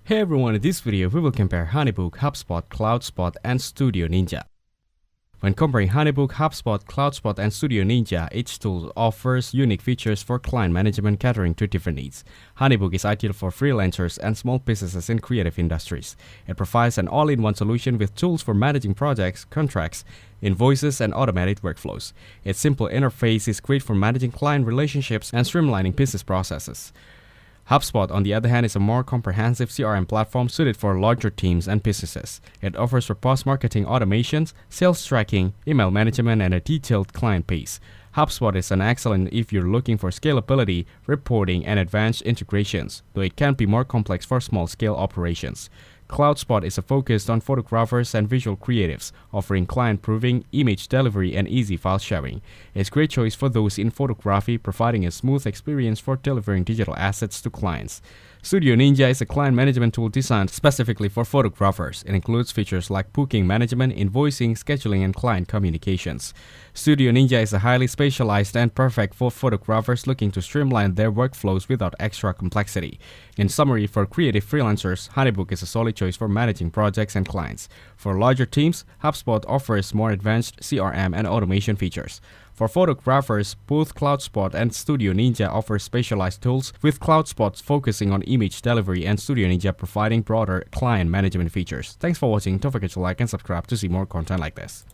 Hey everyone, in this video we will compare Honeybook, Hubspot, Cloudspot and Studio Ninja. When comparing Honeybook, Hubspot, Cloudspot and Studio Ninja, each tool offers unique features for client management catering to different needs. Honeybook is ideal for freelancers and small businesses in creative industries. It provides an all-in-one solution with tools for managing projects, contracts, invoices and automated workflows. Its simple interface is great for managing client relationships and streamlining business processes. Hubspot, on the other hand, is a more comprehensive CRM platform suited for larger teams and businesses. It offers robust marketing automations, sales tracking, email management, and a detailed client base. Hubspot is an excellent if you're looking for scalability, reporting, and advanced integrations, though it can be more complex for small-scale operations. Cloudspot is focused on photographers and visual creatives, offering client proving, image delivery, and easy file sharing. It's a great choice for those in photography, providing a smooth experience for delivering digital assets to clients. Studio Ninja is a client management tool designed specifically for photographers. It includes features like booking management, invoicing, scheduling, and client communications. Studio Ninja is highly specialized and perfect for photographers looking to streamline their workflows without extra complexity. In summary, for creative freelancers, Honeybook is a solid choice for managing projects and clients. For larger teams, Hubspot offers more advanced CRM and automation features. For photographers, both Cloudspot and Studio Ninja offer specialized tools, with Cloudspot focusing on image delivery and Studio Ninja providing broader client management features. Thanks for watching. Don't forget to like and subscribe to see more content like this.